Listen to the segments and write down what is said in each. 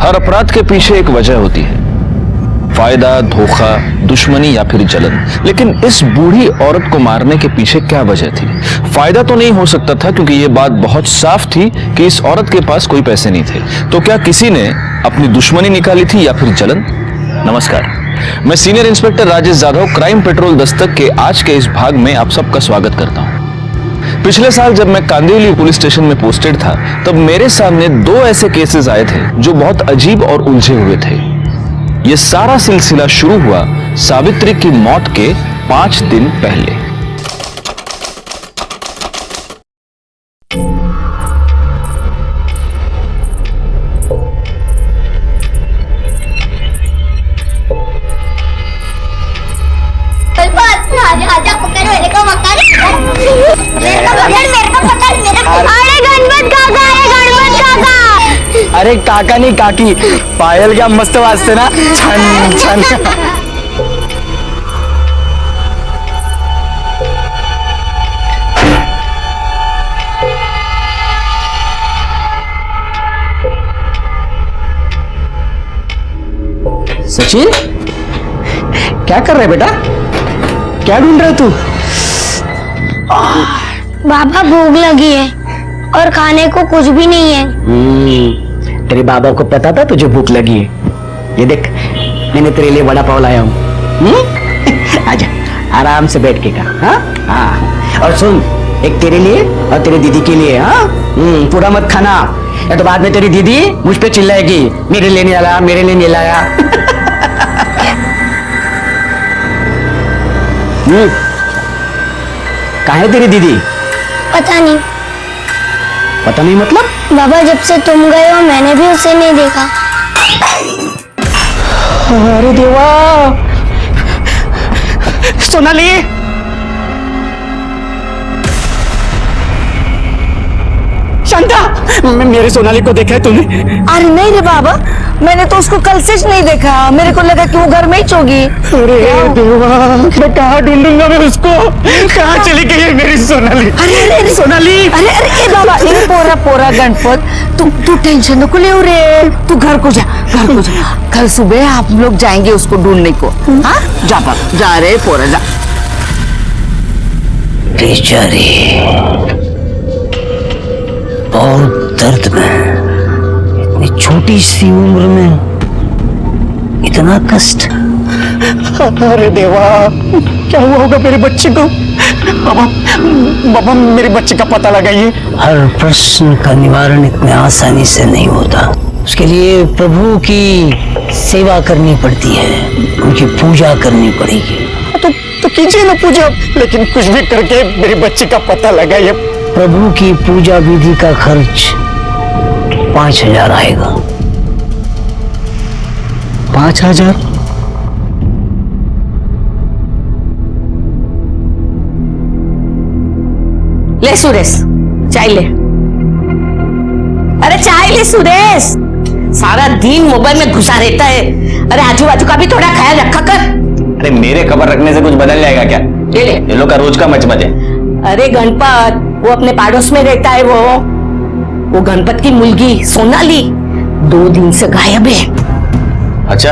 हर अपराध के पीछे एक वजह होती है, फायदा, धोखा, दुश्मनी या फिर जलन। लेकिन इस बूढ़ी औरत को मारने के पीछे क्या वजह थी? फायदा तो नहीं हो सकता था क्योंकि ये बात बहुत साफ थी कि इस औरत के पास कोई पैसे नहीं थे। तो क्या किसी ने अपनी दुश्मनी निकाली थी या फिर जलन? नमस्कार, मैं senior inspector Rajesh Jadhav, crime petrol Dastak के आज के इस भाग में आप सबका स्वागत करता हूं। पिछले साल जब मैं कांदिवली पुलिस स्टेशन में पोस्टेड था, तब मेरे सामने 2 ऐसे केसेस आए थे जो बहुत अजीब और उलझे हुए थे। यह सारा सिलसिला शुरू हुआ सावित्री की मौत के 5 दिन पहले। अरे काका नहीं काकी, पायल क्या मस्त वाजते ना, छन छन। सचिन, क्या कर रहे बेटा? क्या ढूंढ रहे तू? बाबा भूख लगी है और खाने को कुछ भी नहीं है। तेरे बाबा को पता था तुझे भूख लगी है। ये देख, मैंने तेरे लिए वड़ा पाव लाया हूँ। आजा, आराम से बैठ के खा। हाँ हाँ, और सुन, एक तेरे लिए और तेरी दीदी के लिए। हाँ, पूरा मत खाना, या तो बाद में तेरी दीदी मुझ पे चिल्लाएगी, मेरे लिए नहीं लाया, मेरे लिए नहीं लाया। कहाँ है तेरी दीदी? पता नहीं। पता नहीं मतलब? बाबा, जब से तुम गए हो मैंने भी उसे नहीं देखा। अरे देवा, सोनाली, शांता, मेरी सोनाली को देखा है तूने? अरे नहीं रे बाबा, मैंने तो उसको कल से नहीं देखा। मेरे को लगा कि वो घर में ही होगी। अरे देवा, मैं कहाँ ढूंढूंगा मैं उसको? कहाँ चली गई है मेरी सोनाली? अरे सोनाली, अरे बाबा, ये पोरा गणपत, तू टेंशन न को ले रे। तू घर को जा। कल सुबह आप लोग जाएंगे उसको ढूंढने को। हाँ, जा रे पोरा, जा। बेचारी बहुत दर्द में, इतनी छोटी सी उम्र में इतना कष्ट। अरे देवा, क्या हुआ होगा मेरे बच्चे को? बाबा मेरे बच्चे का पता लगाइए। हर प्रश्न का निवारण इतने आसानी से नहीं होता। उसके लिए प्रभु की सेवा करनी पड़ती है, उनकी पूजा करनी पड़ेगी। तो कीजिए ना पूजा, लेकिन कुछ भी करके मेरे बच्चे का पता लगाइए। प्रभु की पूजा विधि का खर्च 5,000 आएगा। 5,000? ले सुरेश, चाय ले। अरे चाय ले सुरेश, सारा दिन मोबाइल में घुसा रहता है। अरे आजू बाजू का भी थोड़ा ख्याल रखा कर। अरे मेरे खबर रखने से कुछ बदल जाएगा क्या? ले ये लोग का रोज का मचमच है। अरे गणपत, वो अपने पाड़ोस में रहता है। वो गणपत की मुलगी सोनाली 2 दिन से गायब है। अच्छा,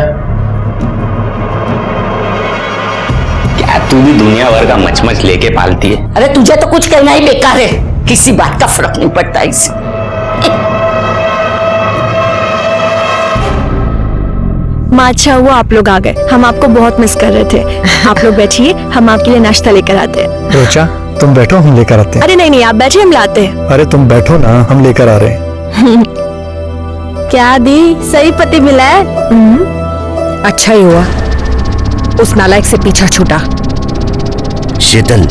क्या तू भी दुनिया भर का मचमच लेके पालती है? अरे तुझे तो कुछ कहना ही बेकार है, किसी बात का फर्क नहीं पड़ता इससे। माँ, अच्छा हुआ आप लोग आ गए, हम आपको बहुत मिस कर रहे थे। आप लोग बैठिए, हम आपके लिए नाश्ता लेकर आते हैं। रोचा, तुम बैठो, हम लेकर आते हैं। अरे नहीं, आप बैठिए, हम लाते हैं। अरे तुम बैठो ना, हम लेकर आ रहे हैं। क्या दी, सही पति मिला है। अच्छा ही हुआ उस नालायक से पीछा छूटा। शीतल,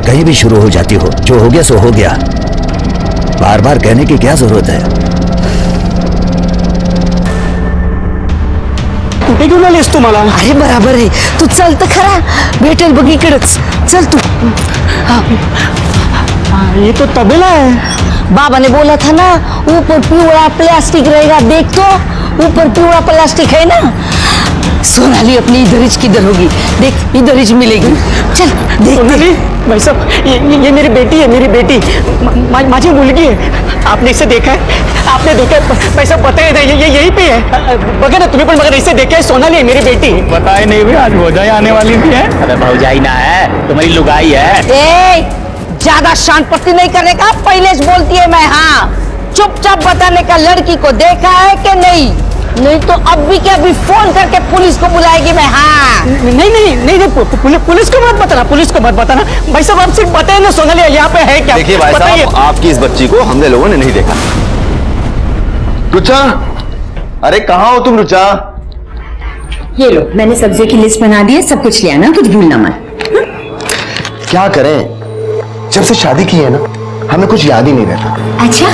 कहीं भी शुरू हो जाती हो, जो हो गया सो हो गया, बार बार कहने की क्या जरूरत है? कुठे घेऊन आलीस तू मला? अरे बराबर है, तू चल तर खरा, भेटेल बघ इकडेच, चल तू। ये तो तबेला है। बाबा ने बोला था ना, ऊपर पिवड़ा प्लास्टिक रहेगा, देख तो ऊपर पिवड़ा प्लास्टिक है ना। सोनाली अपनी इधरिज किधर होगी? देख इधरिज मिलेगी। चल देख सोनाली भाई साहब, ये मेरी बेटी है, मेरी बेटी माझी मुलगी है। आपने इसे देखा है? आपने देखा है? भाई साहब बताए ना, ये यहीं पे है। बघा ना तुम्हें, पण मगर इसे देखा है? सोनाली है मेरी बेटी। बताए नहीं भी, आज भौजाई आने वाली थी है। अरे भौजाई ना है, तुम्हारी लुगाई है। ए, ज्यादा शांतपति नहीं करने का, पहले से बोलती है मैं। हाँ, चुपचाप बताने का लड़की को देखा है कि नहीं? नहीं तो अभी के अभी फोन करके पुलिस को बुलाएगी मैं। हाँ नहीं, पुलिस को मत बताना, पुलिस को मत बताना। भाई साहब आप सिर्फ बताए ना सोनाली यहाँ पे है क्या? देखिए भाई साहब, आपकी इस बच्ची को हमने लोगों ने नहीं देखा। रुचा, अरे कहाँ हो तुम रुचा? ये लो, मैंने सब्जी की लिस्ट बना दी है, सब कुछ ले आना, कुछ भूलना मत। क्या करें, जब से शादी की है ना, हमें कुछ याद ही नहीं रहता। अच्छा,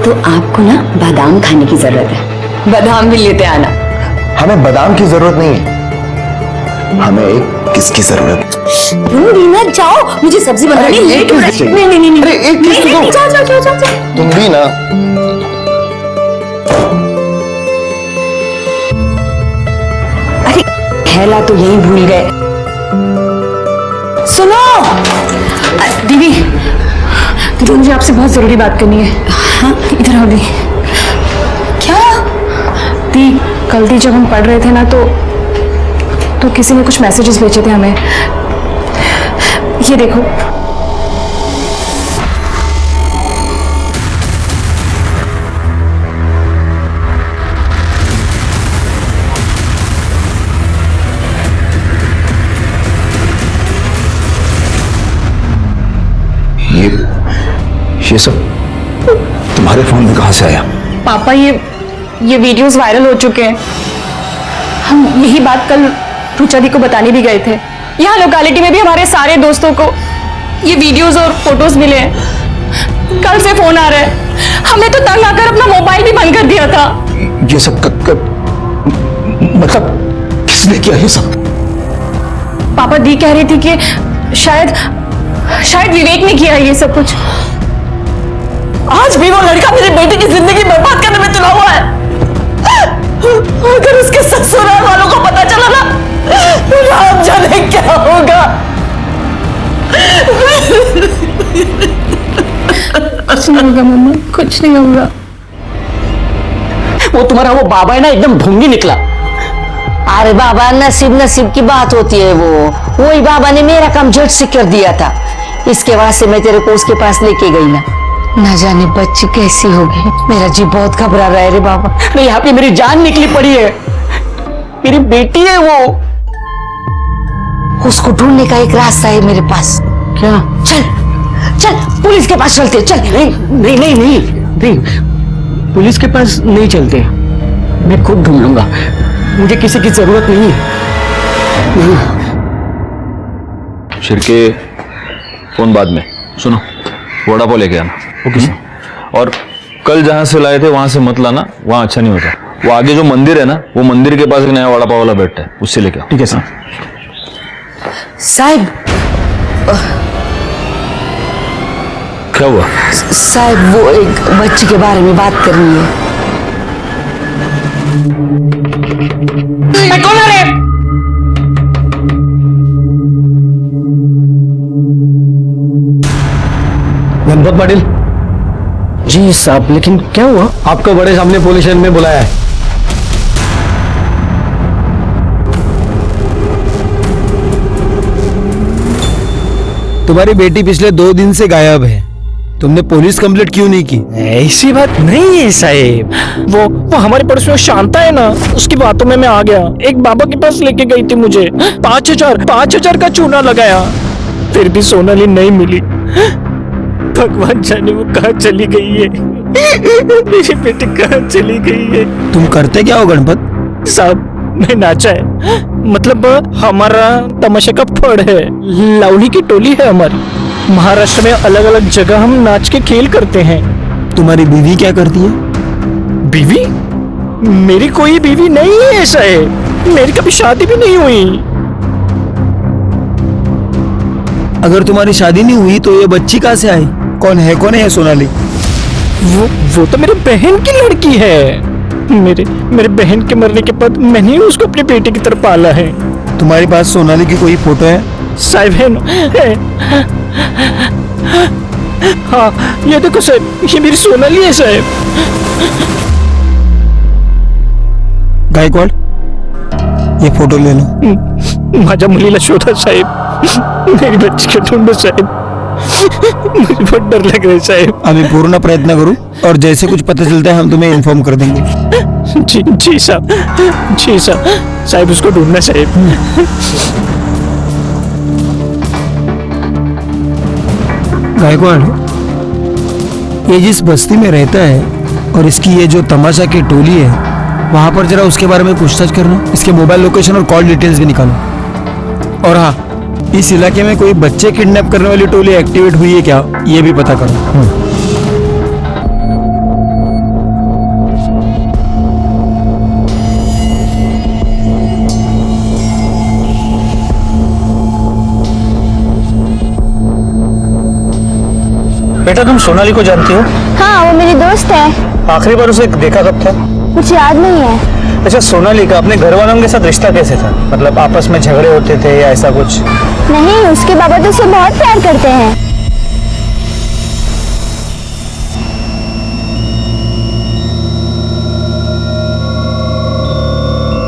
तो आपको ना बादाम खाने की जरूरत है, बादाम भी लेते आना। हमें बादाम की जरूरत नहीं है, हमें एक किसकी जरूरत है। दूंगी ना, जाओ, मुझे सब्जी बनानी अरे, लेट हो रहा है। चाहिए। नहीं, अरे, एक किस तो दो। जाओ। तुम भी ना। अरे थैला तो यही भूल गए। सुनो दीदी, मुझे आपसे बहुत जरूरी बात करनी है। हाँ, इधर आओ दी। क्या दी? कल दी जब हम पढ़ रहे थे ना, तो किसी ने कुछ मैसेजेस भेजे थे हमें। ये देखो। ये सब तुम्हारे फोन में कहां से आया? पापा, ये वीडियोस वायरल हो चुके हैं। हम यही बात कल रुचा दी को बताने भी गए थे। यहाँ लोकेलिटी में भी हमारे सारे दोस्तों को ये वीडियोस और फोटोज मिले हैं। कल से फोन आ रहा है। हमने तो तंग आकर अपना मोबाइल भी बंद कर दिया था। ये सब मतलब किसने किया ये सब? पापा, दी कह रही थी कि शायद विवेक ने किया है ये सब कुछ। आज भी वो लड़का मेरी बेटी की जिंदगी बर्बाद करने में तुला हुआ है। अगर उसके ससुराल वालों को पता चला ना, तो राम जाने क्या होगा। कुछ नहीं होगा मम्मा, कुछ नहीं होगा। वो तुम्हारा वो बाबा है ना, एकदम ढोंगी निकला। अरे बाबा, नसीब की बात होती है। वही बाबा ने मेरा काम झट से कर दिया था। इसके बाद से मैं तेरे को उसके पास लेके गई ना जाने बच्ची कैसी होगी। मेरा जी बहुत घबरा रहा है रे बाबा। नहीं, यहाँ पे मेरी जान निकली पड़ी है। मेरी बेटी है वो। उसको ढूंढने का एक रास्ता है मेरे पास। क्या? चल पुलिस के पास चलते। चल। नहीं, पुलिस के पास नहीं चलते। मैं खुद ढूंढ लूंगा, मुझे किसी की जरूरत नहीं है। शिरके, फोन बाद में। सुनो, वड़ा पाव लेके आना। Okay sir. और कल जहां से लाए थे वहां से मत लाना, वहां अच्छा नहीं होता। वो आगे जो मंदिर है ना, वो मंदिर के पास एक नया वड़ा पाव वाला बैठता है, उससे लेके आओ। ठीक है सर। साहब, क्या हुआ? साहब वो एक बच्ची के बारे में बात करनी है। कौन आ रहे? गणपत पाटिल जी साहब, लेकिन क्या हुआ? आपको बड़े सामने पुलिस स्टेशन में बुलाया है। तुम्हारी बेटी पिछले 2 दिन से गायब है। तुमने पुलिस कंप्लेंट क्यों नहीं की? ऐसी बात नहीं है साहेब। वो हमारे पड़ोस में शांता है ना, उसकी बातों में मैं आ गया। एक बाबा के पास लेके गई थी मुझे। 5,000 का चूना लगाया, फिर भी सोनाली नहीं मिली। भगवान जाने वो कहाँ चली गई है। मेरी बेटी कहाँ चली गई है। तुम करते क्या हो गणपत? साहब, मैं नाचा है, मतलब हमारा तमाशा का फड़ है, लावणी की टोली है हमारी। महाराष्ट्र में अलग अलग जगह हम नाच के खेल करते हैं। तुम्हारी बीवी क्या करती है? बीवी? मेरी कोई बीवी नहीं है, ऐसा है। मेरी कभी शादी भी नहीं हुई। अगर तुम्हारी शादी नहीं हुई तो ये बच्ची कहाँ से आई? कौन है सोनाली? वो तो मेरे बहन की लड़की है। मेरे बहन के मरने के बाद मैंने ही उसको अपनी बेटी की तरफ पाला है। तुम्हारे पास सोनाली की कोई फोटो है? साहब है। हाँ ये देखो साहब, ये मेरी सोनाली है साहब। गायकवाड़, ये फोटो ले लो। माझ्या मुलीला शोधा साहेब, मेरी बच्ची को ढूंढो साहेब, मुझे बहुत डर लग रहा है साहेब। अभी पूर्ण प्रयत्न करूं और जैसे कुछ पता चलता है हम तुम्हें इन्फॉर्म कर देंगे। जी साहब, जी साहब, साहब उसको ढूंढना साहेब। गायकवाड़, ये जिस बस्ती में रहता है और इसकी ये जो तमाशा की टोली है, वहां पर जरा उसके बारे में पूछताछ करना। इसके मोबाइल लोकेशन और कॉल डिटेल्स भी निकालो। और हाँ, इस इलाके में कोई बच्चे किडनैप करने वाली टोली एक्टिवेट हुई है क्या, ये भी पता करो। बेटा तुम सोनाली को जानती हो? हाँ, वो मेरी दोस्त है। आखिरी बार उसे देखा कब था? मुझे याद नहीं है। अच्छा, सोनाली का अपने घर वालों के साथ रिश्ता कैसे था? मतलब आपस में झगड़े होते थे या ऐसा कुछ? नहीं, उसके बाबा तो उसे बहुत प्यार करते हैं।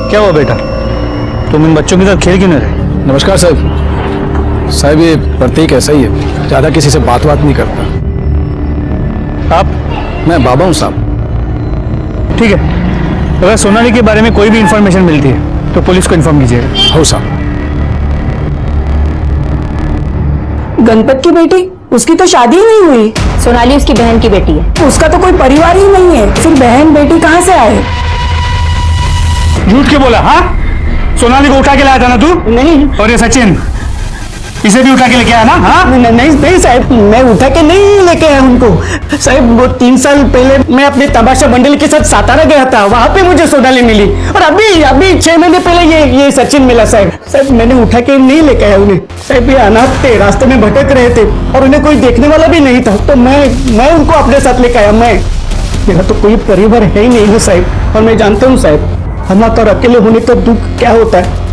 क्या हुआ बेटा, तुम इन बच्चों के साथ खेल क्यों नहीं रहे? नमस्कार साहब, ये प्रतीक ऐसा ही है, ज्यादा किसी से बात नहीं करता। आप? मैं बाबा हूँ साहब। ठीक है, अगर सोनाली के बारे में कोई भी इंफॉर्मेशन मिलती है तो पुलिस को इन्फॉर्म कीजिएगा। हो साहब। गणपत की बेटी, उसकी तो शादी ही नहीं हुई। सोनाली उसकी बहन की बेटी है। उसका तो कोई परिवार ही नहीं है, फिर बहन बेटी कहाँ से आए? झूठ क्यों बोला? हाँ, सोनाली को उठा के लाया था ना तू? नहीं। और ये सचिन, इसे भी उठा के लेके आया ना? हाँ? नहीं साहब, मैं उठा के नहीं लेके आया उनको। साहब, वो 3 साल पहले मैं अपने तमाशा बंडल के साथ सातारा गया था, वहां पे मुझे सोनाली मिली। और अभी 6 महीने पहले ये सचिन मिला साहब। साहब, मैंने उठा के नहीं लेके आया उन्हें। साहब, ये अनाथ थे, रास्ते में भटक रहे थे और उन्हें कोई देखने वाला भी नहीं था, तो मैं उनको अपने साथ लेके आया। मेरा तो कोई परिवार है ही नहीं है साहब, और मैं जानता हूँ साहब, अनाथ और अकेले होने का दुख क्या होता है।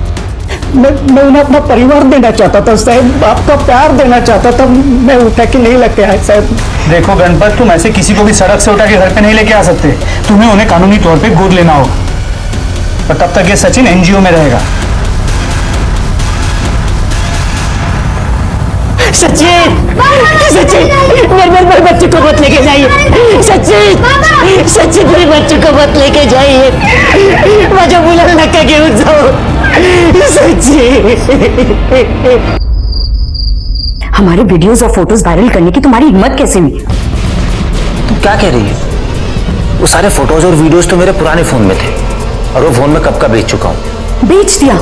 मैं उन्हें अपना परिवार देना चाहता था साहब, आपका प्यार देना चाहता था। मैं उठा के नहीं लेके आया साहब। देखो गणपत, तुम ऐसे किसी को भी सड़क से उठा के घर पे नहीं लेके आ सकते। तुम्हें उन्हें कानूनी तौर पे गोद लेना होगा, और तब तक ये सचिन एनजीओ में रहेगा। सचिन, मेरे बच्चे को मत लेके जाइए। सचिन, मेरे बच्चे को मत लेके जाइए। मुझे बुला लगा के जाओ। हमारे वीडियोस और फोटोज वायरल करने की तुम्हारी हिम्मत कैसे हुई? तुम क्या कह रही है? वो सारे फोटोज और वीडियोस तो मेरे पुराने फोन में थे, और वो फोन में कब का बेच चुका हूँ। बेच दिया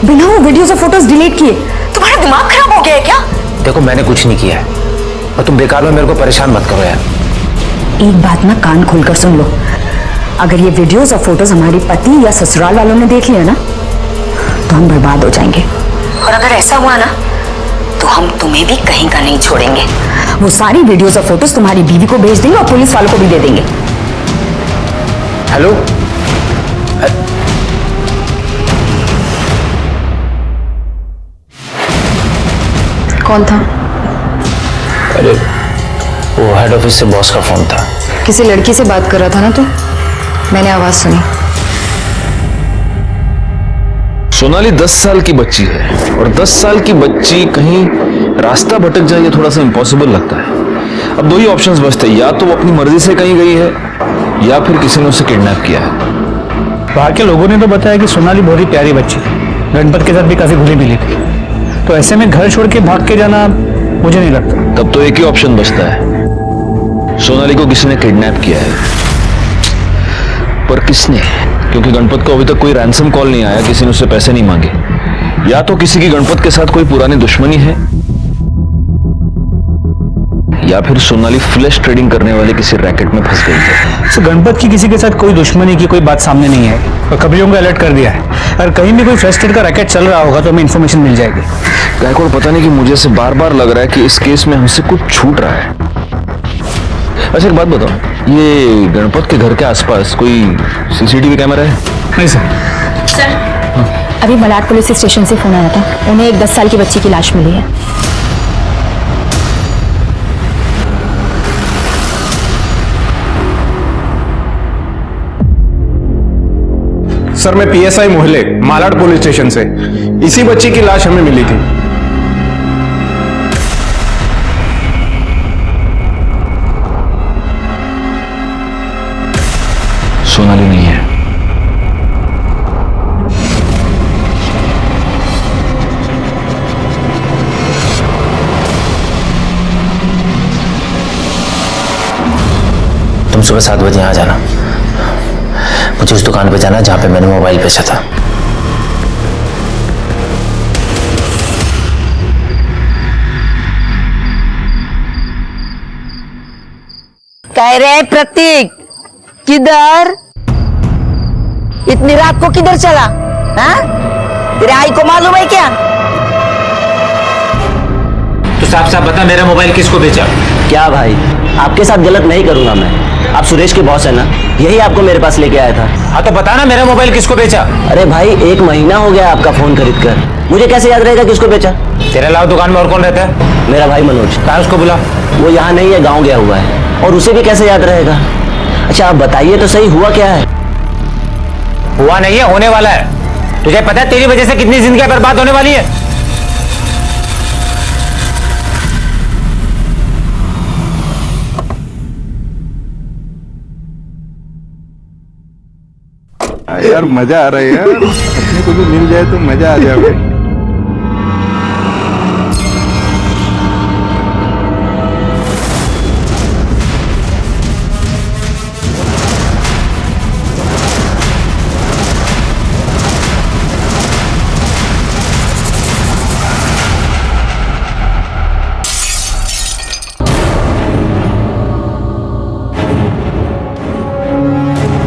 बिना वो वीडियोस और फोटोज डिलीट किए? तुम्हारा दिमाग खराब हो गया है क्या? देखो, मैंने कुछ नहीं किया है, और तुम बेकार में मेरे को परेशान मत करो यार। एक बात ना कान खोलकर सुन लो, अगर ये वीडियोस और फोटोज हमारे पति या ससुराल वालों ने देख लिया ना, तो हम बर्बाद हो जाएंगे। और अगर ऐसा हुआ ना, तो हम तुम्हें भी कहीं का नहीं छोड़ेंगे। वो सारी वीडियोस और फोटोज तुम्हारी बीवी को भेज देंगे और पुलिस वालों को भी दे देंगे। हेलो, कौन था? अरे वो हेड ऑफिस से बॉस का फोन था। किसी लड़की से बात कर रहा था ना तू? मैंने आवाज सुनी। सोनाली 10 साल की बच्ची है, और 10 साल की बच्ची कहीं रास्ता भटक जाए ये थोड़ा सा इम्पॉसिबल लगता है। अब 2 ही ऑप्शंस बचते हैं, या तो वो अपनी मर्जी से कहीं गई है, या फिर किसी ने उसे किडनैप किया है। वहाँ के लोगों ने तो बताया कि सोनाली बहुत ही प्यारी बच्ची थी, गणपत के साथ भी काफी घुली मिली थी, तो ऐसे में घर छोड़ के भाग के जाना मुझे नहीं लगता। तब तो एक ही ऑप्शन बचता है, सोनाली को किसी ने किडनैप किया है। पर किसने? क्योंकि गणपत को अभी तक कोई रैंसम कॉल नहीं आया, किसी ने उससे पैसे नहीं मांगे। या तो किसी की गणपत के साथ कोई पुरानी दुश्मनी है, या फिर सोनाली फ्लैश ट्रेडिंग करने वाले किसी रैकेट में फंस गई है। तो गणपत की किसी के साथ कोई दुश्मनी की कोई बात सामने नहीं है, और खबरियों को अलर्ट कर दिया है। अगर कहीं भी कोई फ्लैश ट्रेड का रैकेट चल रहा होगा तो हमें इन्फॉर्मेशन मिल जाएगी। गायकवाड़, पता नहीं कि मुझे से बार बार लग रहा है कि इस केस में हमसे कुछ छूट रहा है। अच्छा एक बात बताओ, ये गणपत के घर के आसपास कोई सीसीटीवी कैमरा है? नहीं सर। अभी मलाड पुलिस स्टेशन से फोन आया था, उन्हें एक 10 साल की बच्ची की लाश मिली है। सर मैं पीएसआई मोहल्ले मालाड पुलिस स्टेशन से। इसी बच्ची की लाश हमें मिली थी। सोनाली नहीं है। तुम सुबह 7 बजे यहाँ जाना। मुझे उस दुकान पे जाना जहां पे मैंने मोबाइल बेचा था। कह रहे प्रतीक, किधर? इतनी रात को किधर चला? हाँ? तेरे आई को मालूम है क्या? तो साफ साफ बता, मेरा मोबाइल किसको बेचा? क्या भाई, आपके साथ गलत नहीं करूंगा मैं। आप सुरेश के बॉस है ना, यही आपको मेरे पास लेके आया था। हाँ तो बता ना, मेरा मोबाइल किसको बेचा? अरे भाई 1 महीना हो गया आपका फोन खरीद कर, मुझे कैसे याद रहेगा किसको बेचा? तेरे अलावा दुकान में और कौन रहता है? मेरा भाई मनोज। कहा उसको बुला। वो यहाँ नहीं है, गाँव गया हुआ है, और उसे भी कैसे याद रहेगा? अच्छा आप बताइए तो सही, हुआ क्या है? हुआ नहीं है, होने वाला है। तुझे पता है तेरी वजह से कितनी जिंदगियां बर्बाद होने वाली है? यार मजा आ रहा है यार, अपने को भी मिल जाए तो मजा आ जाए।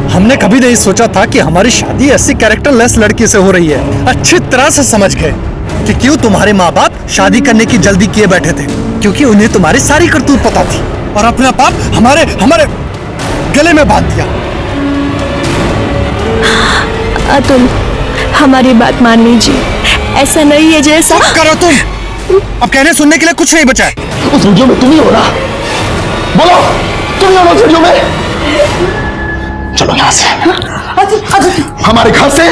हमने कभी नहीं सोचा था कि हमारी शादी ऐसी कैरेक्टरलेस लड़की से हो रही है। अच्छी तरह से समझ गए कि क्यों तुम्हारे माँ बाप शादी करने की जल्दी किए बैठे थे, क्योंकि उन्हें तुम्हारी सारी करतूत पता थी और अपना पाप हमारे गले में बांध दिया। अतुल, हमारी बात मान लीजिए, ऐसा नहीं है जैसा। चुप करो तुम, अब कहने सुनने के लिए कुछ नहीं बचा है। उस वीडियो में तुम ही हो ना? बोलो, तुम ही हो ना उस वीडियो में? चलो यहां से, हमारे घर से,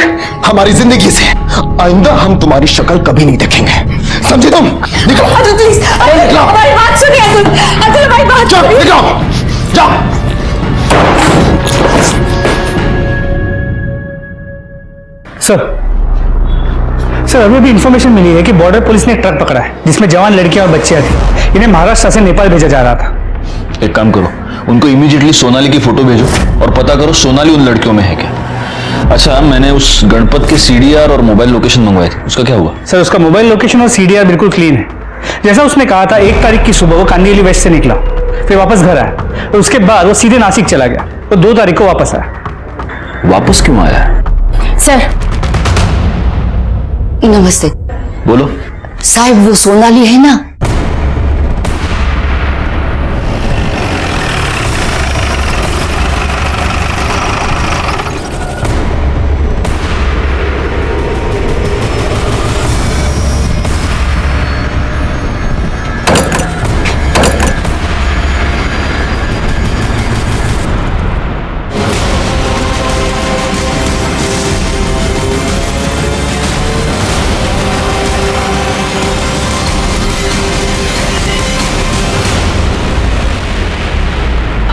हमारी जिंदगी से। आइंदा हम तुम्हारी शक्ल कभी नहीं देखेंगे, समझे तुम? निकलो। अतुल प्लीज, निकलो। हमारी बात सुनिए अतुल। अतुल हमारी बात सुनिए। निकलो, जाओ। सर अभी भी इंफॉर्मेशन मिली है कि बॉर्डर पुलिस ने एक ट्रक पकड़ा है जिसमें जवान लड़कियां और बच्चियां थी। इन्हें महाराष्ट्र से नेपाल भेजा जा रहा था। एक काम करो, उनको इमीडिएटली सोनाली की फोटो भेजो और पता करो सोनाली उन लड़कियों में है क्या। अच्छा, मैंने उस गणपत के सीडीआर और मोबाइल लोकेशन मंगवाए थे, उसका क्या हुआ? सर उसका मोबाइल लोकेशन और सीडीआर बिल्कुल क्लीन है। जैसा उसने कहा था, 1 तारीख की सुबह वो कांदिवली वेस्ट से निकला, फिर वापस घर आया और उसके बाद वो सीधे नासिक चला गया और 2 तारीख को वापस आया। वापस क्यों आया? सर नमस्ते। बोलो। साहब वो सोनाली है ना?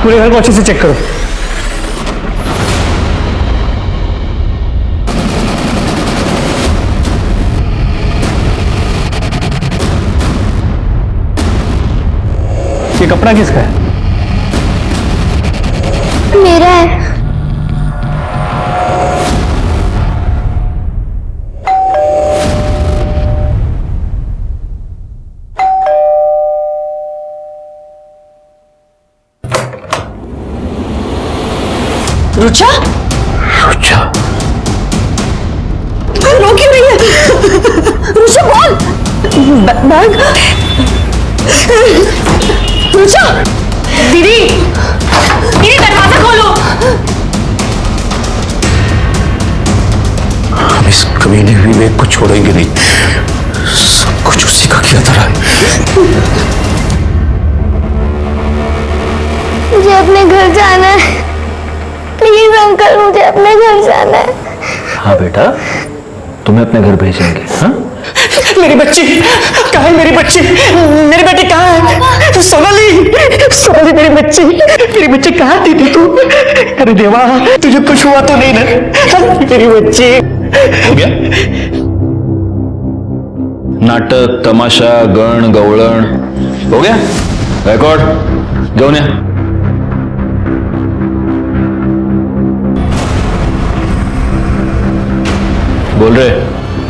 पूरे घर को अच्छे से चेक करो। ये कपड़ा किसका है? मेरा है। रुचा? रुचा? रो क्यों रही है? रुचा बोल। बैग। रुचा, दीदी, दीदी विवेक को छोड़ेंगे नहीं। सब कुछ उसी का किया था। मुझे अपने घर जाना है, प्लीज अंकल, मुझे अपने घर जाना है। हाँ बेटा, तुम्हें अपने घर भेजेंगे। हाँ, मेरी बच्ची कहाँ है? मेरी बच्ची, मेरी बेटी कहाँ है? सोनाली, सोनाली मेरी बच्ची कहाँ थी तू? अरे देवा, तुझे कुछ हुआ तो नहीं ना? मेरी बच्ची। हो गया? नाटक, तमाशा, गण गवळण हो गया? रेकॉर्ड घेऊन या। बोल रहे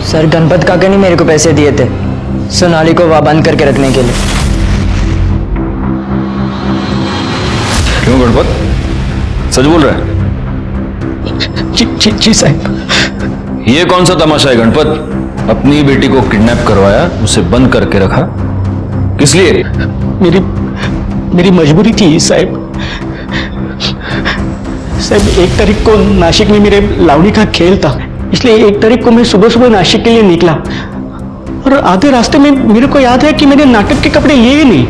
सर, गणपत काका ने मेरे को पैसे दिए थे सोनाली को वहां बंद करके रखने के लिए। क्यों गणपत, सच बोल रहा है? जी साहब। ये कौन सा तमाशा है गणपत? अपनी बेटी को किडनैप करवाया, उसे बंद करके रखा, किस लिए? मेरी मजबूरी थी साहब। साहब, 1 तारीख को नासिक में मेरे लावणी का खेल था, इसलिए 1 तारीख को मैं सुबह सुबह नासिक के लिए निकला और आधे रास्ते में मेरे को याद है कि मैंने नाटक के कपड़े लिए नहीं,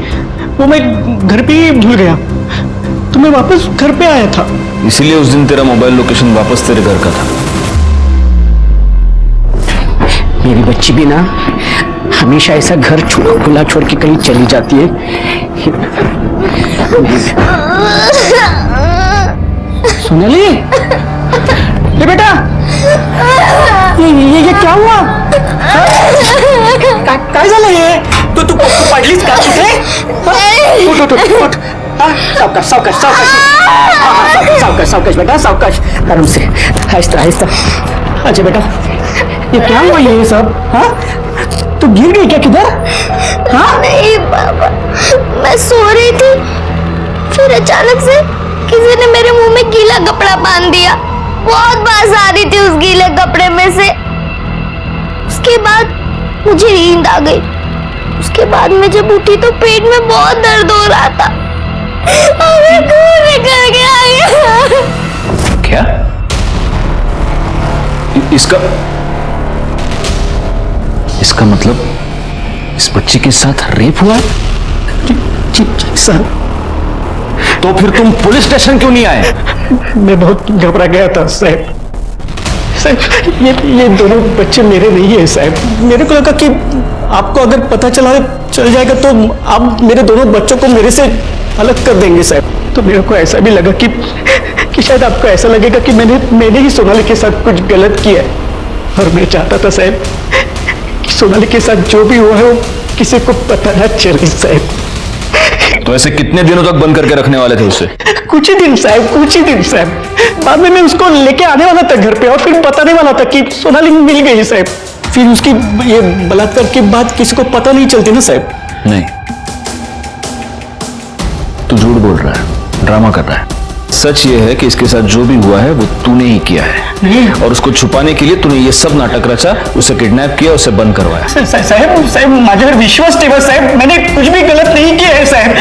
वो मैं घर पे ही भूल गया, तो मैं वापस घर पे आया था। इसीलिए उस दिन तेरा मोबाइल लोकेशन वापस तेरे घर का था। मेरी बच्ची भी ना हमेशा ऐसा घर खुला छोड़ के कहीं चली जाती है। सोनाली, ये बेटा, ये क्या हुआ? काय झालं हे? तू पडलीस का कुठे? उठ। सावकाश सावकाश सावकाश सावकाश सावकाश बेटा, सावकाश, आराम से, आहिस्ता आहिस्ता। अच्छा बेटा, ये क्या हुआ ये सब? हाँ, तू गिर गई क्या किधर? हाँ? नहीं बाबा, मैं सो रही थी, फिर अचानक से किसी ने मेरे मुंह में गीला कपड़ा बांध दिया। बहुत बास आ रही थी उस गीले कपड़े में से। उसके बाद मुझे नींद आ गई। उसके बाद मैं जब उठी तो पेट में बहुत दर्द हो रहा था और मैं खून निकल के आ गया। क्या? इसका मतलब इस बच्ची के साथ रेप हुआ? जी सर। तो फिर तुम पुलिस स्टेशन क्यों नहीं आए? मैं बहुत घबरा गया था साहब। ये दोनों बच्चे मेरे नहीं है साहब। मेरे को लगा कि आपको अगर पता चल जाएगा तो आप मेरे दोनों बच्चों को मेरे से अलग कर देंगे साहब। तो मेरे को ऐसा भी लगा कि शायद आपको ऐसा लगेगा कि मैंने ही सोनाली के साथ कुछ गलत किया है, और मैं चाहता था साहब कि सोनाली के साथ जो भी हुआ है वो किसी को पता ना चले साहब। तो ऐसे कितने दिनों तक बंद करके रखने वाले थे उसे? कुछ ही दिन साहब। बाद में मैं उसको लेके आने वाला था घर पे और फिर बताने वाला था कि सोनाली मिल गई साहब। फिर उसकी ये बलात्कार की बात किसी को पता नहीं चलती ना साहब। नहीं, तू झूठ बोल रहा है, ड्रामा कर रहा है। सच ये है कि इसके साथ जो भी हुआ है वो तूने ही किया है, और उसको छुपाने के लिए तूने ये सब नाटक रचा, उसे किडनैप किया, उसे बंद करवाया। साहब माझ्यावर विश्वास ठेवा साहब, मैंने कुछ भी गलत नहीं किया है साहब।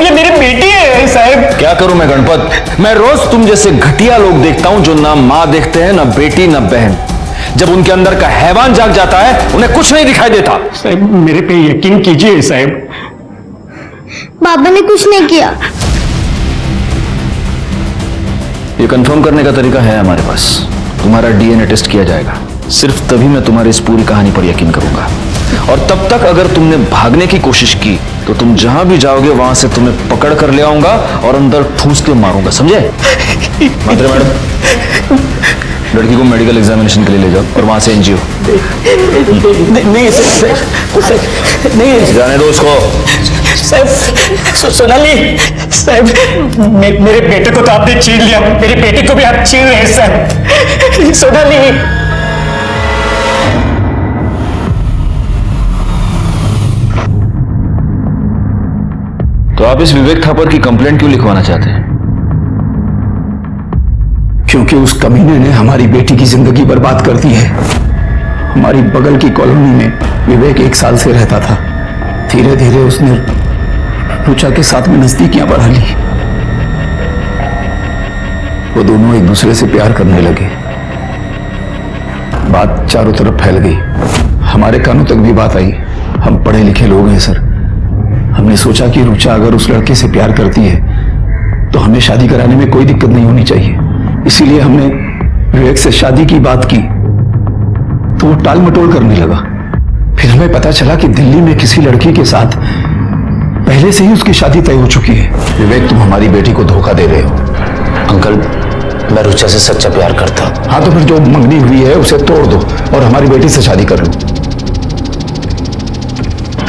ये मेरी बेटी है साहब। क्या करूं मैं गणपत? मैं रोज तुम जैसे घटिया लोग देखता हूं जो ना माँ देखते हैं, ना बेटी, ना बहन। जब उनके अंदर का हैवान जाग जाता है उन्हें कुछ नहीं दिखाई देता। साहब मेरे पे यकीन कीजिए साहब। बाबा ने कुछ नहीं किया। ये कंफर्म करने का तरीका है हमारे पास। तुम्हारा डीएनए टेस्ट किया जाएगा, सिर्फ तभी मैं तुम्हारी इस पूरी कहानी पर यकीन करूंगा। और तब तक अगर तुमने भागने की कोशिश की तो तुम जहां भी जाओगे वहां से तुम्हें पकड़ कर ले आऊंगा और अंदर ठूंस के मारूंगा, समझे? मात्रे मैडम, लड़की को मेडिकल एग्जामिनेशन के लिए ले जाओ और वहां से एनजीओ। नहीं जाने दो उसको। साहब सोनाली साहब, मेरे बेटे को तो आपने छीन लिया, मेरी बेटी को भी आप छीन रहे हैं साहब। सोनाली, तो आप इस विवेक थापर की कंप्लेंट क्यों लिखवाना चाहते हैं? क्योंकि उस कमीने ने हमारी बेटी की जिंदगी बर्बाद कर दी है। हमारी बगल की कॉलोनी में विवेक 1 साल से रहता था। धीरे धीरे उसने रुचा के साथ में नजदीकियां बढ़ा ली। वो दोनों एक दूसरे से प्यार करने लगे। बात चारों तरफ फैल गई, हमारे कानों तक भी बात आई। हम पढ़े लिखे लोग हैं सर, हमने सोचा कि रुचा अगर उस लड़के से प्यार करती है तो हमें शादी कराने में कोई दिक्कत नहीं होनी चाहिए। इसीलिए हमने विवेक से शादी की बात की तो वो टाल मटोल करने लगा। फिर हमें पता चला कि दिल्ली में किसी लड़की के साथ पहले से ही उसकी शादी तय हो चुकी है। विवेक, तुम हमारी बेटी को धोखा दे रहे हो। अंकल, मैं रुचा से सच्चा प्यार करता हूं। हाँ तो फिर जो मंगनी हुई है उसे तोड़ दो और हमारी बेटी से शादी कर लो।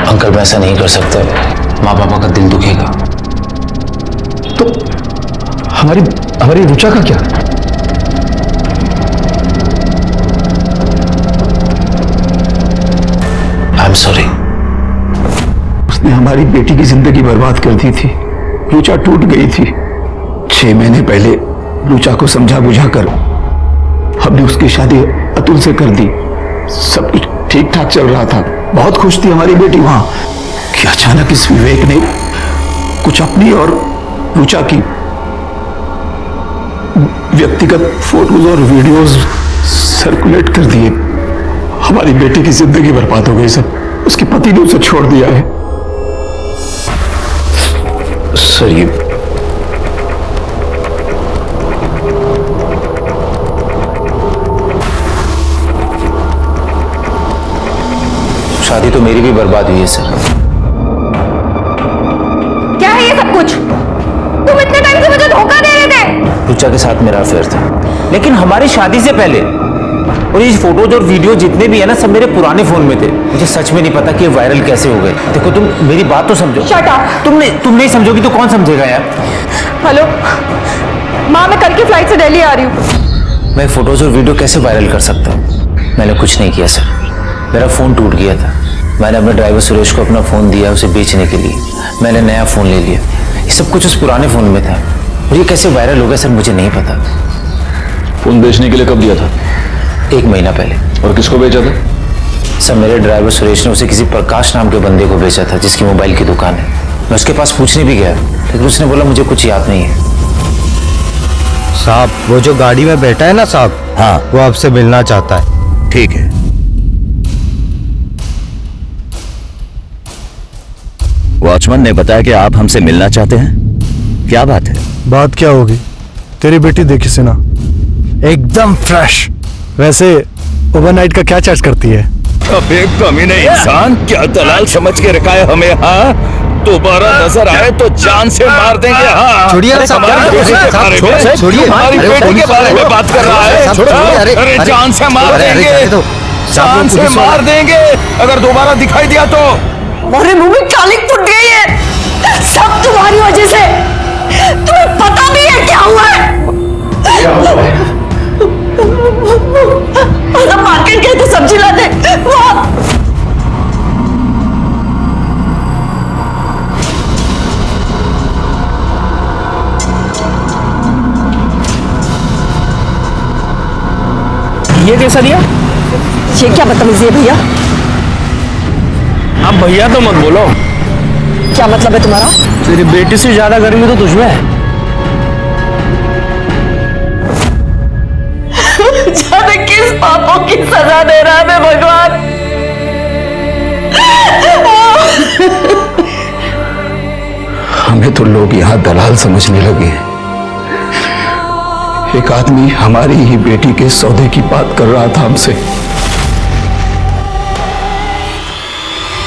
अंकल, मैं ऐसा नहीं कर सकता, माँ पापा का दिल दुखेगा। तो हमारी रुचा का क्या? I am sorry. उसने हमारी बेटी की जिंदगी बर्बाद कर दी थी। रुचा टूट गई थी। 6 महीने पहले रुचा को समझा बुझा कर हमने उसकी शादी अतुल से कर दी। सब कुछ ठीक ठाक चल रहा था, बहुत खुश थी हमारी बेटी वहां कि अचानक इस विवेक ने कुछ अपनी और रुचा की व्यक्तिगत फोटोज और वीडियोस सर्कुलेट कर दिए। हमारी बेटी की जिंदगी बर्बाद हो गई सर। उसके पति ने उसे छोड़ दिया है। सर, ये शादी तो मेरी भी बर्बाद हुई है सर। क्या है ये सब कुछ? तुम इतने टाइम से मुझे धोखा दे रहे थे। रुचा के साथ मेरा अफेयर था, लेकिन हमारी शादी से पहले। और ये फोटोज और वीडियो जितने भी है ना, सब मेरे पुराने फोन में थे। मुझे सच में नहीं पता कि ये वायरल कैसे हो गए। देखो, तुम मेरी बात तो समझो। Shut up. तुम नहीं समझोगी तो कौन समझेगा यार। हेलो माँ, मैं कल की फ्लाइट से दिल्ली आ रही हूँ। मैं फोटोज और वीडियो कैसे वायरल कर सकता हूँ? मैंने कुछ नहीं किया सर, मेरा फोन टूट गया था। मैंने अपने ड्राइवर सुरेश को अपना फोन दिया उसे बेचने के लिए। मैंने नया फोन ले लिया। ये सब कुछ उस पुराने फोन में था। और ये कैसे वायरल हो गया सर, मुझे नहीं पता। फोन बेचने के लिए कब दिया था? 1 महीना पहले। और किसको बेचा था? सर, मेरे ड्राइवर सुरेश ने उसे किसी प्रकाश नाम के बंदे को बेचा था, जिसकी मोबाइल की दुकान है। मैं उसके पास पूछने भी गया, लेकिन उसने बोला मुझे कुछ याद नहीं है। साहब, वो जो गाड़ी में बैठा है ना साहब, हाँ, वो आपसे मिलना चाहता है। ठीक है। वॉचमैन ने बताया कि आप हमसे मिलना चाहते हैं। क्या बात है? बात क्या होगी? तेरी बेटी देखी सिन्हा, एकदम फ्रेश। वैसे ओवरनाइट का क्या चार्ज करती है? अबे कमीने इंसान, क्या दलाल समझ के रखा है हमें? हाँ, दोबारा नजर आए तो जान से मार देंगे। हाँ, छोड़िए हमारी बेटी के बारे में बात कर रहा है। अरे जान से मार देंगे, जान से मार देंगे अगर दोबारा दिखाई दिया तो। मेरे मुंह में कालिक फुट गई है, सब तुम्हारी वजह से। तुम्हें पता भी है क्या हुआ है? हम मार्केट गए थे सब्जी लाने, वहां ये कैसा दिया? ये क्या बदतमीजी है भैया? आप भैया तो मत बोलो। क्या मतलब है तुम्हारा? तेरी बेटी से ज्यादा गर्मी तो तुझमें है। जाने किस पापों की सजा दे रहा है भगवान। हमें तो लोग यहाँ दलाल समझने लगे हैं। एक आदमी हमारी ही बेटी के सौदे की बात कर रहा था हमसे।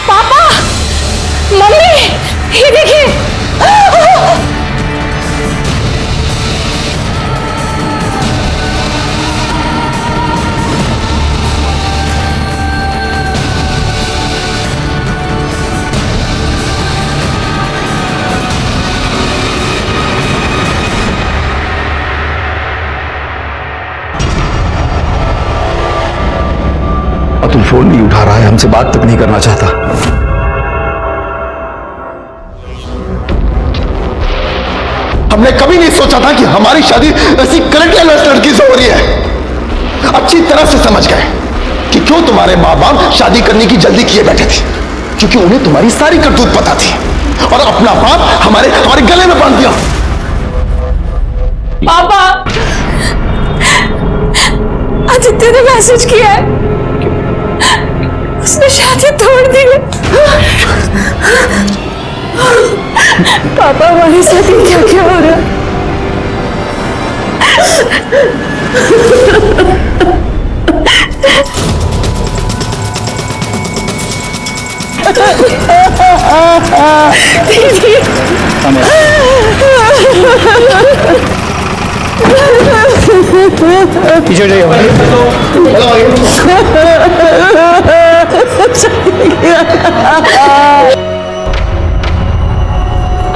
पापा, मम्मी, ये देखिए। अतुल फोन नहीं उठा रहा है, हमसे बात तक नहीं करना चाहता। हमने कभी नहीं सोचा था कि हमारी शादी ऐसी करेक्टरलेस लड़की से हो रही है। अच्छी तरह से समझ गए कि क्यों तुम्हारे माँ बाप शादी करने की जल्दी किए बैठे थे, क्योंकि उन्हें तुम्हारी सारी करतूत पता थी और अपना बाप हमारे गले में बांध दिया। पापा, आदित्य ने सच किया है, उसने शादी तोड़ दी है। पापा हमारे साथ ये क्या क्या हो रहा है? दीदी पीछे जाइए।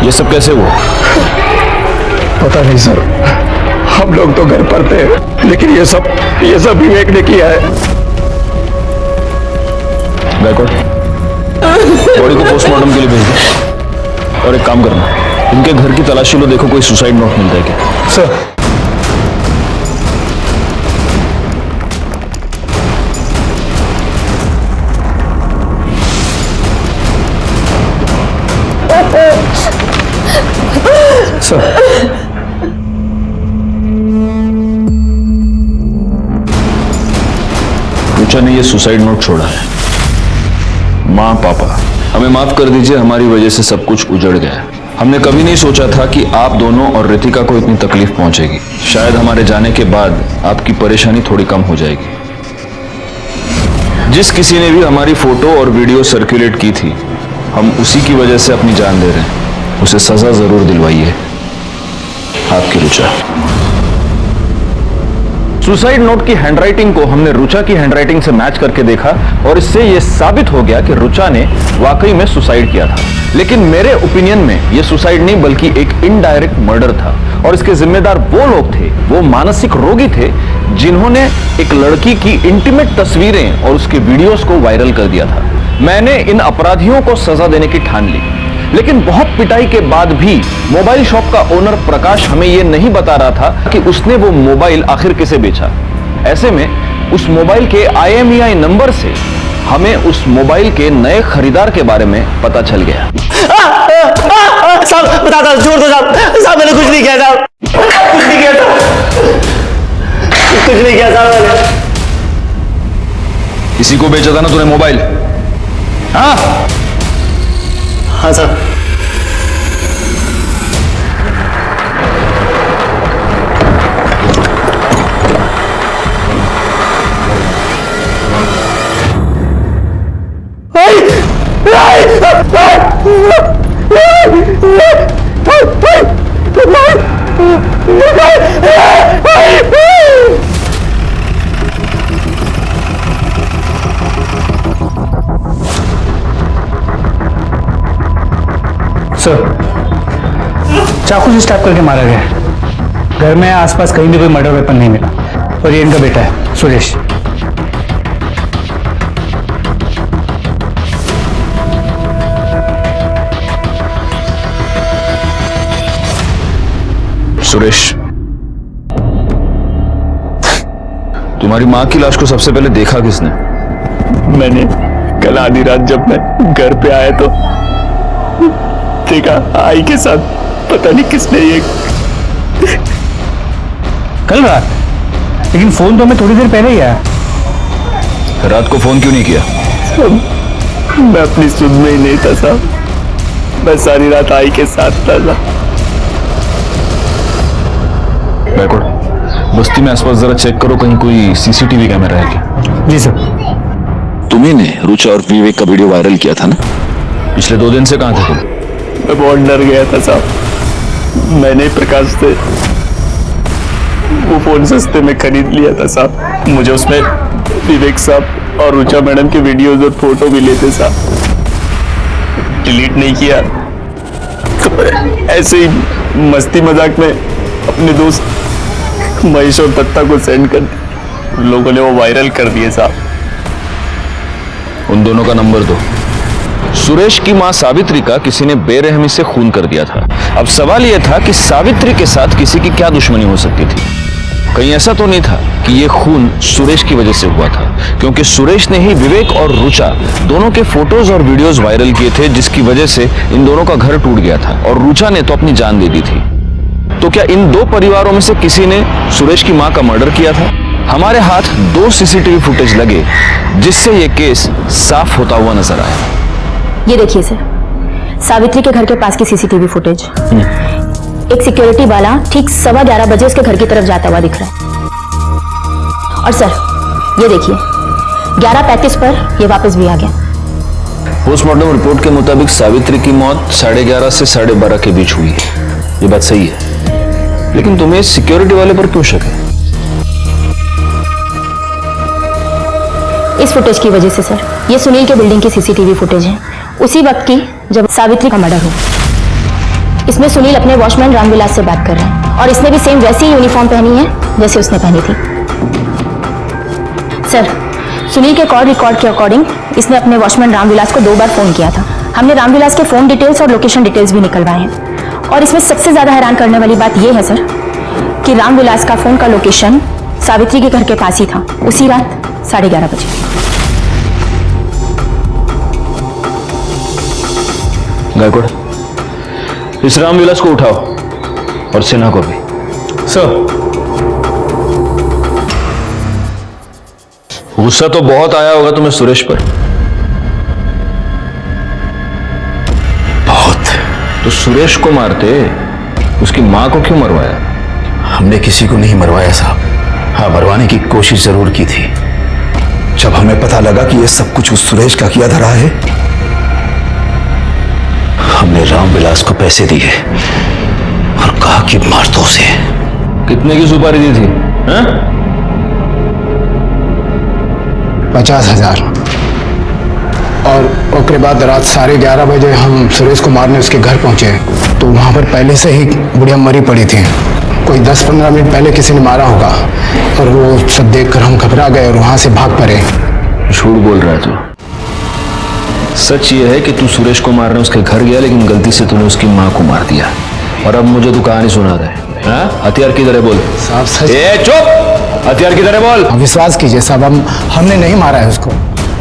ये सब कैसे हुआ? पता नहीं सर, हम लोग तो घर पर थे, लेकिन ये सब विवेक ने किया है। गायकवाड़, बॉडी को पोस्टमार्टम के लिए भेज दो। और एक काम करना, इनके घर की तलाशी लो, देखो कोई सुसाइड नोट मिलता है क्या। सर रुचा ने ये सुसाइड नोट छोड़ा है। माँ पापा, हमें माफ कर दीजिए, हमारी वजह से सब कुछ उजड़ गया है। हमने कभी नहीं सोचा था कि आप दोनों और रितिका को इतनी तकलीफ पहुंचेगी। शायद हमारे जाने के बाद आपकी परेशानी थोड़ी कम हो जाएगी। जिस किसी ने भी हमारी फोटो और वीडियो सर्कुलेट की थी, हम उसी की वजह से अपनी जान दे रहे हैं। उसे सजा जरूर दिलवाइए। आपकी रुचा। सुसाइड नोट की हैंडराइटिंग को हमने रुचा की हैंडराइटिंग से मैच करके देखा और इससे यह साबित हो गया कि रुचा ने वाकई में सुसाइड किया था। लेकिन मेरे ओपिनियन में यह सुसाइड नहीं बल्कि एक इनडायरेक्ट मर्डर था और इसके जिम्मेदार वो लोग थे, वो मानसिक रोगी थे जिन्होंने एक लड़की की इंटीमेट तस्वीरें और उसके वीडियोस को वायरल कर दिया था। मैंने इन अपराधियों को सजा देने की ठान ली, लेकिन बहुत पिटाई के बाद भी मोबाइल शॉप का ओनर प्रकाश हमें यह नहीं बता रहा था कि उसने वो मोबाइल आखिर किसे बेचा। ऐसे में उस मोबाइल के IMEI नंबर से हमें उस मोबाइल के नए खरीदार के बारे में पता चल गया। साहब बता दो, छोड़ दो साहब, मैंने कुछ नहीं किया साहब, कुछ नहीं किया साहब, कुछ नहीं किया साहब मैंने। किसी को बेचा था ना तूने मोबाइल? हाँ हाँ साहब। सर, चाकू से स्टैप करके मारा गया। घर में आसपास कहीं भी कोई मर्डर वेपन नहीं मिला और ये इनका बेटा है सुरेश। सुरेश, तुम्हारी मां की लाश को सबसे पहले देखा किसने? मैंने कल आधी रात जब मैं घर पे आया तो देखा आई के साथ, पता नहीं किसने ये। कल रात? लेकिन फोन तो हमें थोड़ी देर पहले ही आया। रात को फोन क्यों नहीं किया? मैं अपनी सुध में ही नहीं था साहब, मैं सारी रात आई के साथ था। गायकवाड़, बस्ती में आसपास जरा चेक करो, कहीं कोई CCTV कैमरा है क्या? जी सर। तुम्ही ने रुचा और विवेक का वीडियो वायरल किया था ना? पिछले 2 दिन से कहां थे तुम? मैं बहुत डर गया था साहब। मैंने प्रकाश से वो फोन सस्ते में खरीद लिया था साहब। मुझे उसमें विवेक साहब और रुचा मैडम के वीडियोस और फोटो भी लेते साहब। डिलीट नहीं किया तो ऐसे ही मस्ती मजाक में अपने दोस्त महेश और दत्ता को सेंड कर दिया। लोगों ने वो वायरल कर दिए साहब। उन दोनों का नंबर दो। सुरेश की मां सावित्री का किसी ने बेरहमी से खून कर दिया था। अब सवाल यह था कि सावित्री के साथ किसी की क्या दुश्मनी हो सकती थी? कहीं ऐसा तो नहीं था कि यह खून सुरेश की वजह से हुआ था, क्योंकि सुरेश ने ही विवेक और रुचा दोनों के फोटोज और वीडियोस वायरल किए थे, जिसकी वजह से इन दोनों का घर टूट गया था और रुचा ने तो अपनी जान दे दी थी। तो क्या इन 2 परिवारों में से किसी ने सुरेश की मां का मर्डर किया था? हमारे हाथ 2 सीसीटीवी फुटेज लगे जिससे ये केस साफ होता हुआ नजर आया। ये देखिए सर, सावित्री के घर के पास की सीसीटीवी फुटेज। एक सिक्योरिटी वाला ठीक 11:15 बजे उसके घर की तरफ जाता हुआ दिख रहा है। और सर ये देखिए 11:35 पर ये वापस भी आ गया। पोस्टमार्टम रिपोर्ट के मुताबिक सावित्री की मौत 11:30 से 12:30 के बीच हुई है। ये बात सही है, लेकिन तुम्हें सिक्योरिटी वाले पर क्यों शक है? इस फुटेज की वजह से सर, ये सुनील के बिल्डिंग की सीसीटीवी फुटेज है उसी वक्त की जब सावित्री का मर्डर हुआ। इसमें सुनील अपने वॉचमैन रामविलास से बात कर रहे हैं और इसने भी सेम वैसी ही यूनिफॉर्म पहनी है जैसे उसने पहनी थी। सर, सुनील के कॉल रिकॉर्ड के अकॉर्डिंग इसने अपने वॉचमैन रामविलास को 2 बार फोन किया था। हमने रामविलास के फोन डिटेल्स और लोकेशन डिटेल्स भी निकलवाए हैं। और इसमें सबसे ज्यादा हैरान करने वाली बात यह है सर कि रामविलास का फोन का लोकेशन सावित्री के घर के पास ही था उसी रात 11:30 बजे। गायकवाड़, इस रामविलास को उठाओ और सिन्हा को भी। सर। गुस्सा तो बहुत आया होगा तुम्हें सुरेश पर। बहुत। तो सुरेश को मारते उसकी मां को क्यों मरवाया? हमने किसी को नहीं मरवाया साहब। हाँ, मरवाने की कोशिश जरूर की थी। जब हमें पता लगा कि यह सब कुछ उस सुरेश का किया धरा है, हमने रामविलास को पैसे दिए और कहा कि मार दो उसे। कितने की सुपारी दी थी? 50,000। और उसके बाद रात 11:30 बजे हम सुरेश को मारने उसके घर पहुंचे तो वहां पर पहले से ही बुढ़िया मरी पड़ी थी। कोई 10-15 मिनट पहले किसी ने मारा होगा और वो सब देखकर हम घबरा गए और वहां से भाग पड़े। झूठ बोल रहा है तू। सच ये है कि तू सुरेश को मारने उसके घर गया, लेकिन गलती से तूने उसकी मां को मार दिया। और अब मुझे तू कहानी सुना रहा है। हथियार किधर है बोल। साहब सच। चुप, हथियार किधर है बोल। विश्वास कीजिए साहब, हमने नहीं मारा है उसको।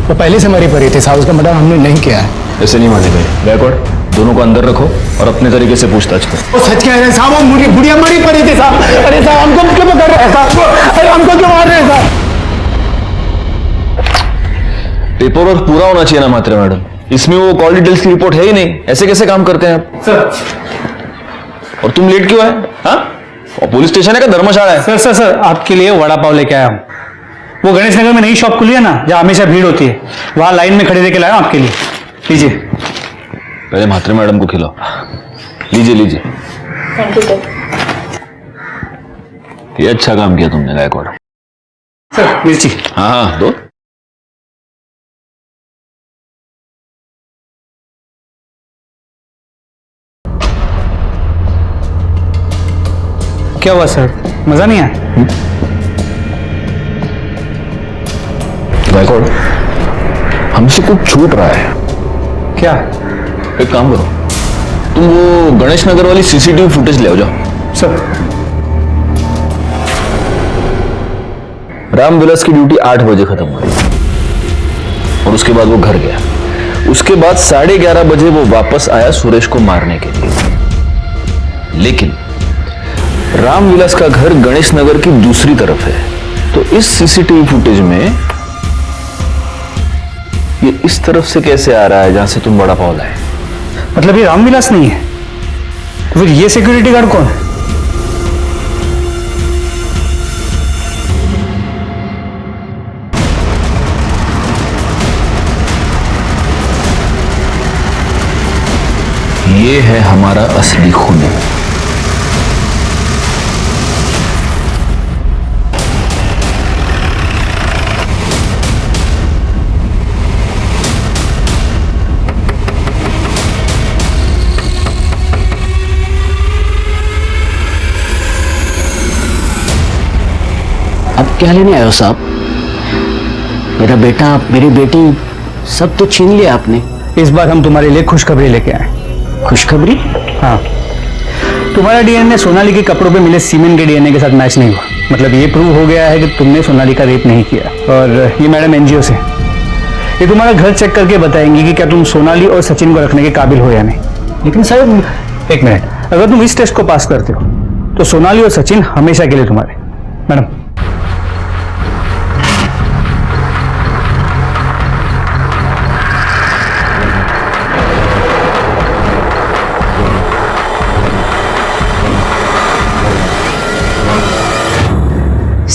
वो पहले से मरी पड़ी थी साहब, उसका मर्डर हमने नहीं किया है। ऐसे नहीं माने गए। गायकवाड़, दोनों को अंदर रखो और अपने तरीके से पूछताछ करो। वो सच कह रहे हैं साहब, वो बुढ़िया मरी पड़ी थी साहब। अरे साहब हमको क्यों पकड़ रहे हैं साहब? अरे हमको क्यों मार रहे हैं साहब? पेपर वर्क पूरा होना चाहिए ना मात्रा मैडम। इसमें वो कॉल डिटेल्स की रिपोर्ट है ही नहीं। ऐसे कैसे काम करते हैं आप? सर। और तुम लेट क्यों आए? हाँ, और पुलिस स्टेशन है का धर्मशाला है? सर सर सर, आपके लिए वड़ा पाव लेके आया हूँ। वो गणेश नगर में नई शॉप खुली है ना, जहाँ हमेशा भीड़ होती है, वहां लाइन में खड़े लेके लाया हूँ आपके लिए। लीजिए। पहले मात्रा मैडम को खिलाओ। लीजिए लीजिए। Thank you sir. ये अच्छा काम किया तुमने गायकवाड़। सर मिर्ची। हाँ हाँ दो। क्या हुआ सर, मजा नहीं आया? गायकवाड़, हमसे कुछ छूट रहा है। क्या? एक काम करो, तुम वो गणेश नगर वाली सीसीटीवी फुटेज ले आओ जाओ। सर। रामविलास की ड्यूटी 8 बजे खत्म हुई और उसके बाद वो घर गया। उसके बाद 11:30 बजे वो वापस आया सुरेश को मारने के लिए। लेकिन रामविलास का घर गणेश नगर की दूसरी तरफ है, तो इस सीसीटीवी फुटेज में ये इस तरफ से कैसे आ रहा है जहां से तुम बड़ा पाव लाए? मतलब ये रामविलास नहीं है, तो फिर ये सिक्योरिटी गार्ड कौन है? ये है हमारा असली खून। अब क्या लेने आए हो साहब? मेरा बेटा, मेरी बेटी, सब तो छीन लिया आपने। इस बार हम तुम्हारे लिए खुशखबरी लेके आए। खुशखबरी? हाँ, तुम्हारा डीएनए सोनाली के कपड़ों पे मिले सीमेंट के डीएनए के साथ मैच नहीं हुआ। मतलब ये प्रूव हो गया है कि तुमने सोनाली का रेप नहीं किया। और ये मैडम एनजीओ से, ये तुम्हारा घर चेक करके बताएंगी कि क्या तुम सोनाली और सचिन को रखने के काबिल हो या नहीं। लेकिन साहब एक मिनट, अगर तुम इस टेस्ट को पास करते हो तो सोनाली और सचिन हमेशा के लिए तुम्हारे। मैडम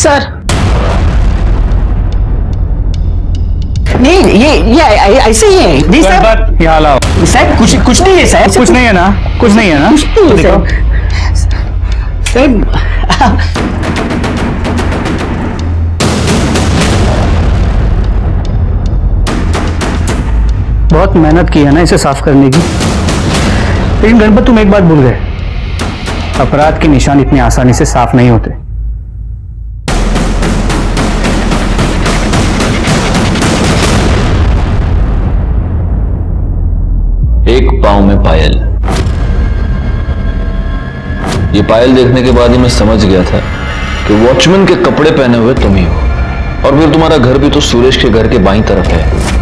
सर नहीं, ये ऐसे ही है। नहीं साहब, यहाँ लाओ। साहब कुछ नहीं है साहब। कुछ नहीं है ना? कुछ नहीं है ना? कुछ नहीं है साहब। बहुत मेहनत की है ना इसे साफ करने की, लेकिन गणपत तुम एक बात भूल गए, अपराध के निशान इतनी आसानी से साफ नहीं होते। एक पांव में पायल। ये पायल देखने के बाद ही मैं समझ गया था कि वॉचमैन के कपड़े पहने हुए तुम ही हो, और फिर तुम्हारा घर भी तो सुरेश के घर के बाईं तरफ है।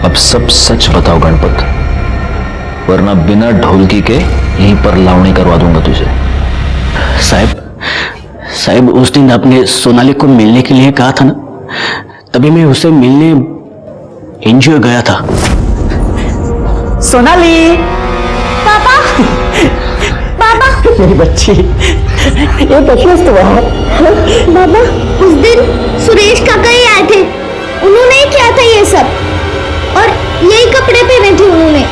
अब सब सच बताओ गणपत, वरना बिना ढोलकी के यहीं पर लावणी करवा दूंगा तुझे। साहब उस दिन आपने सोनाली को मिलने के लिए कहा था ना, तभी मैं उसे मिलने एनजीओ गया था। सोनाली, पापा पापा मेरी बच्ची, ये बच्ची तो बाबा, उस दिन सुरेश काका ही आए थे, उन्होंने ही किया था ये सब, और यही कपड़े पहने थे उन्होंने।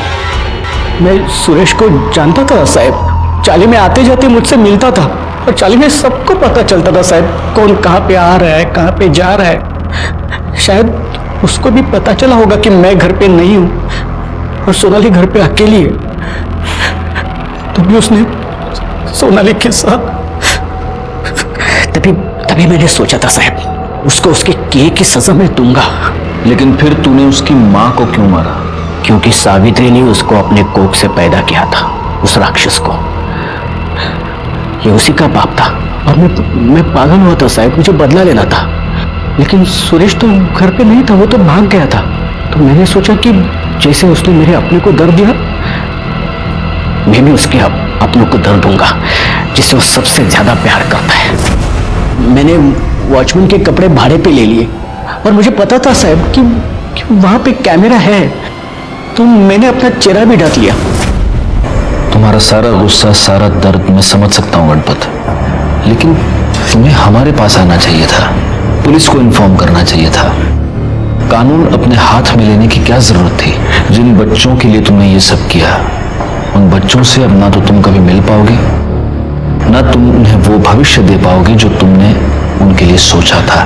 मैं सुरेश को जानता था साहब, चाली में आते जाते मुझसे मिलता था, और चाली में सबको पता चलता था साहब, कौन कहाँ पे आ रहा है, कहाँ पे जा रहा है। शायद उसको भी पता चला होगा कि मैं घर पे नहीं हूँ और सोनाली घर पे अकेली है, तो भी उसने सोनाली के साथ। तभी मैंने सोचा था साहब, उसको उसके किए की सजा मैं दूंगा। लेकिन फिर तूने उसकी मां को क्यों मारा? क्योंकि सावित्री ने उसको अपने कोख से पैदा किया था, उस राक्षस को। ये उसी का बाप था, और मैं पागल हुआ था साहब, मुझे बदला लेना था। लेकिन सुरेश तो घर पे नहीं था, वो तो भाग गया था। तो मैंने सोचा कि जैसे उसने मेरे अपने को दर्द दिया, मैं भी उसके अपनों को दर्द दूंगा, जिससे वो सबसे ज्यादा प्यार करता है। मैंने वॉचमैन के कपड़े भाड़े पे ले लिए, और मुझे पता था साहब कि वहां पे कैमरा है, तो मैंने अपना चेहरा भी ढक लिया। तुम्हारा सारा गुस्सा, सारा दर्द मैं समझ सकता हूं गणपत, लेकिन तुम्हें हमारे पास आना चाहिए था, पुलिस को इन्फॉर्म करना चाहिए था। कानून अपने हाथ में लेने की क्या जरूरत थी? जिन बच्चों के लिए तुमने ये सब किया, उन बच्चों से अब ना तो तुम कभी मिल पाओगे, ना तुम उन्हें वो भविष्य दे पाओगे जो तुमने उनके लिए सोचा था।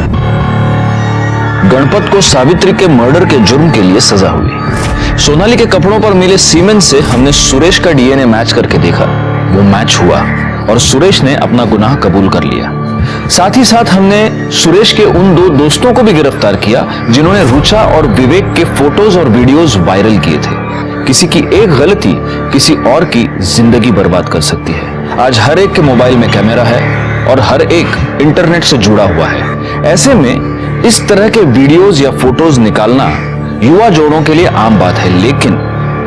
गणपत को सावित्री के मर्डर के जुर्म के लिए सजा हुई। सोनाली के कपड़ों पर मिले सीमेंट से हमने सुरेश का डीएनए मैच करके देखा, वो मैच हुआ और सुरेश ने अपना गुनाह कबूल कर लिया। साथ ही साथ हमने सुरेश के उन दो दोस्तों को भी गिरफ्तार किया जिन्होंने रुचा और विवेक के फोटोज और वीडियोस वायरल किए थे। किसी की एक गलती किसी और की जिंदगी बर्बाद कर सकती है। आज हर एक के मोबाइल में कैमरा है और हर एक इंटरनेट से जुड़ा हुआ है। ऐसे में इस तरह के वीडियोस या फोटोज निकालना युवा जोड़ों के लिए आम बात है, लेकिन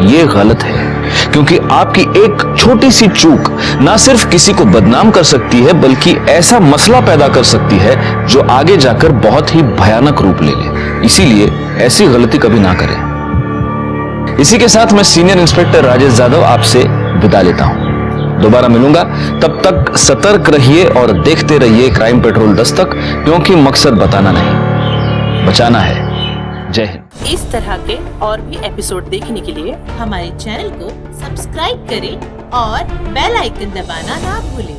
ये गलत है, क्योंकि आपकी एक छोटी सी चूक ना सिर्फ किसी को बदनाम कर सकती है, बल्कि ऐसा मसला पैदा कर सकती है जो आगे जाकर बहुत ही भयानक रूप ले ले। इसीलिए ऐसी गलती कभी ना करें। इसी के साथ मैं सीनियर इंस्पेक्टर राजेश यादव आपसे विदा लेता हूं। दोबारा मिलूंगा, तब तक सतर्क रहिए और देखते रहिए क्राइम पेट्रोल दस्तक, क्योंकि मकसद बताना नहीं, बचाना है। जय हिंद। इस तरह के और भी एपिसोड देखने के लिए हमारे चैनल को सब्सक्राइब करें और बेल आइकन दबाना ना भूलें।